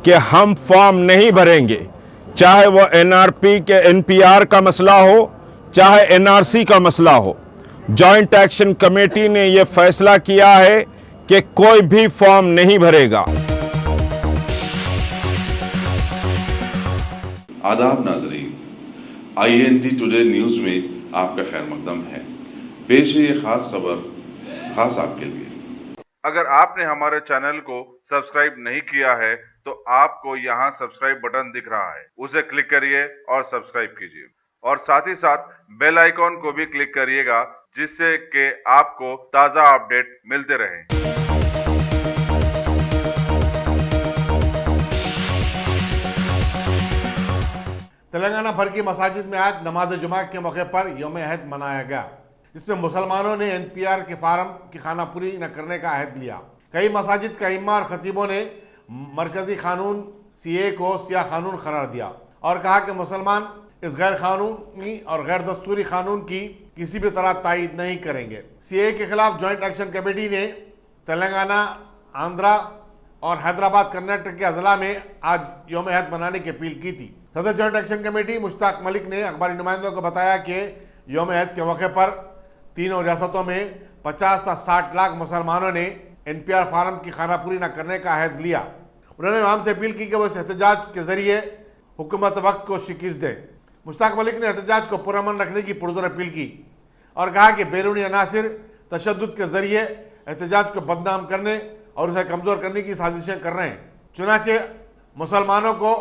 کہ ہم فارم نہیں بھریں گے، چاہے وہ NRP کے NPR کا مسئلہ ہو، چاہے NRC کا مسئلہ ہو۔ جوائنٹ ایکشن کمیٹی نے یہ فیصلہ کیا ہے کہ کوئی بھی فارم نہیں بھرے گا۔ آداب ناظرین، INT ٹوڈے نیوز میں آپ کا خیر مقدم ہے۔ پیش ہے یہ خاص خبر خاص آپ کے لیے۔ اگر آپ نے ہمارے چینل کو سبسکرائب نہیں کیا ہے تو آپ کو یہاں سبسکرائب بٹن دکھ رہا ہے، اسے کلک کریے اور سبسکرائب کیجیے، اور ساتھ ہی ساتھ بیل آئیکن کو بھی کلک کریے گا، جس سے کہ آپ کو تازہ اپڈیٹ ملتے رہیں۔ تلنگانہ بھر کی مساجد میں آج نماز جمعہ کے موقع پر یوم عہد منایا گیا۔ اس میں مسلمانوں نے NPR کے فارم کی خانہ پوری نہ کرنے کا عہد لیا۔ کئی مساجد کے ائمہ اور خطیبوں نے مرکزی قانون CAA کو سیاہ قانون قرار دیا اور کہا کہ مسلمان اس غیر قانونی اور غیر دستوری قانون کی کسی بھی طرح تائید نہیں کریں گے۔ CAA کے خلاف جوائنٹ ایکشن کمیٹی نے تلنگانہ، آندھرا اور حیدرآباد کرناٹک کے اضلاع میں آج یوم عہد منانے کی اپیل کی تھی۔ صدر جوائنٹ ایکشن کمیٹی مشتاق ملک نے اخباری نمائندوں کو بتایا کہ یوم عہد کے موقع پر تینوں ریاستوں میں 50 تا 60 لاکھ مسلمانوں نے NPR فارم کی خانہ پوری نہ کرنے کا عہد لیا۔ انہوں نے عوام سے اپیل کی کہ وہ اس احتجاج کے ذریعے حکومت وقت کو شکست دیں۔ مشتاق ملک نے احتجاج کو پرامن رکھنے کی پرزور اپیل کی اور کہا کہ بیرونی عناصر تشدد کے ذریعے احتجاج کو بدنام کرنے اور اسے کمزور کرنے کی سازشیں کر رہے ہیں، چنانچہ مسلمانوں کو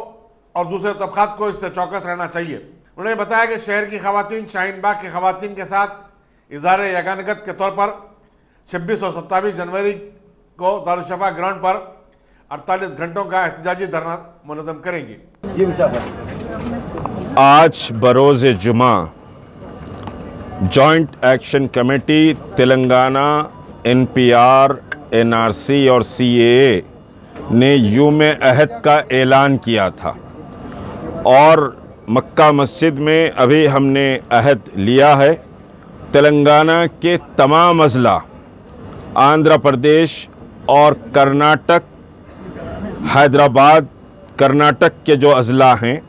اور دوسرے طبقات کو اس سے چوکس رہنا چاہیے۔ انہوں نے بتایا کہ شہر کی خواتین شاہین باغ کی خواتین کے ساتھ اظہار یگانگت کے طور پر 26 اور 27 جنوری کو دارالشفا گراؤنڈ پر 48 گھنٹوں کا احتجاجی دھرنا منظم کریں گے۔ آج بروز جمعہ joint action committee Telangana, NPR، NRC اور CAA نے یوم عہد کا اعلان کیا تھا، اور مکہ مسجد میں ابھی ہم نے عہد لیا ہے۔ تلنگانہ کے تمام اضلاع، آندھرا پردیش اور کرناٹک، حیدرآباد کرناٹک کے جو اضلاع ہیں،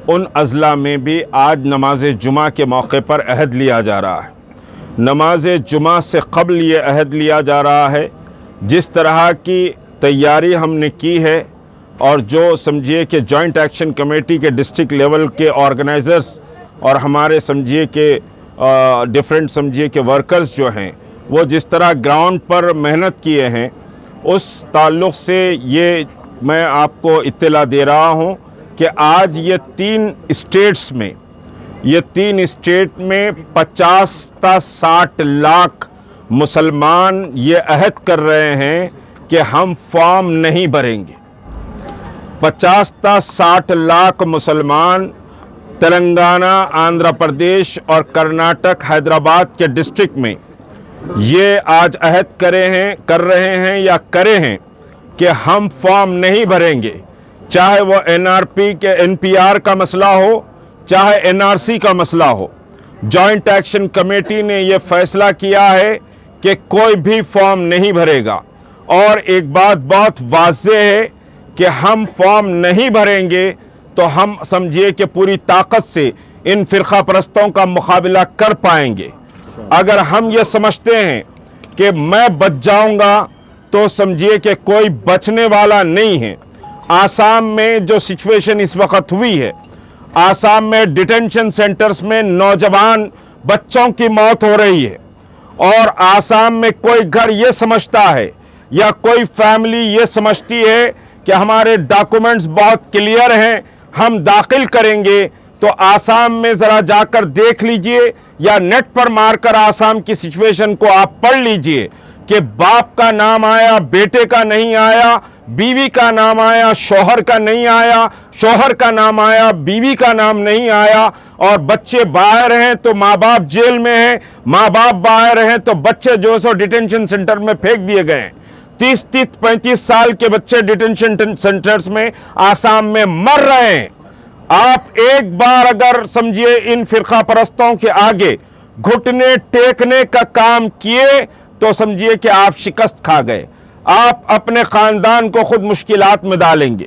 ان اضلاع میں بھی آج نماز جمعہ کے موقع پر عہد لیا جا رہا ہے۔ نماز جمعہ سے قبل یہ عہد لیا جا رہا ہے۔ جس طرح کی تیاری ہم نے کی ہے، اور جو سمجھیے کہ جوائنٹ ایکشن کمیٹی کے ڈسٹرکٹ لیول کے آرگنائزرز اور ہمارے سمجھیے کہ ڈیفرنٹ سمجھیے کہ ورکرز جو ہیں، وہ جس طرح گراؤنڈ پر محنت کیے ہیں، اس تعلق سے یہ میں آپ کو اطلاع دے رہا ہوں کہ آج یہ تین اسٹیٹ میں 50 تا 60 لاکھ مسلمان یہ عہد کر رہے ہیں کہ ہم فارم نہیں بھریں گے۔ 50 تا 60 لاکھ مسلمان تلنگانہ، آندھرا پردیش اور کرناٹک، حیدرآباد کے ڈسٹرکٹ میں یہ آج عہد کر رہے ہیں یا کرے ہیں کہ ہم فارم نہیں بھریں گے، چاہے وہ NRP کے NPR کا مسئلہ ہو، چاہے NRC کا مسئلہ ہو۔ جوائنٹ ایکشن کمیٹی نے یہ فیصلہ کیا ہے کہ کوئی بھی فارم نہیں بھرے گا، اور ایک بات بہت واضح ہے کہ ہم فارم نہیں بھریں گے تو ہم سمجھیے کہ پوری طاقت سے ان فرقہ پرستوں کا مقابلہ کر پائیں گے۔ اگر ہم یہ سمجھتے ہیں کہ میں بچ جاؤں گا تو سمجھیے کہ کوئی بچنے والا نہیں ہے۔ آسام میں جو سچویشن اس وقت ہوئی ہے، آسام میں ڈیٹینشن سینٹرز میں نوجوان بچوں کی موت ہو رہی ہے، اور آسام میں کوئی گھر یہ سمجھتا ہے یا کوئی فیملی یہ سمجھتی ہے کہ ہمارے ڈاکومنٹس بہت کلیئر ہیں، ہم داخل کریں گے، تو آسام میں ذرا جا کر دیکھ لیجئے یا نیٹ پر مار کر آسام کی سچویشن کو آپ پڑھ لیجئے کہ باپ کا نام آیا، بیٹے کا نہیں آیا، بیوی کا نام آیا، شوہر کا نہیں آیا، شوہر کا نام آیا، بیوی کا نام نہیں آیا، اور بچے باہر ہیں تو ماں باپ جیل میں ہیں، ماں باپ باہر ہیں تو بچے جو سو ڈیٹینشن سینٹر میں پھینک دیے گئے ہیں۔ 30-35 سال کے بچے ڈیٹینشن سینٹرز میں آسام میں مر رہے ہیں۔ آپ ایک بار اگر سمجھیے ان فرقہ پرستوں کے آگے گھٹنے ٹیکنے کا کام کیے تو سمجھیے کہ آپ شکست کھا گئے، آپ اپنے خاندان کو خود مشکلات میں ڈالیں گے۔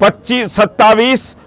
25, 27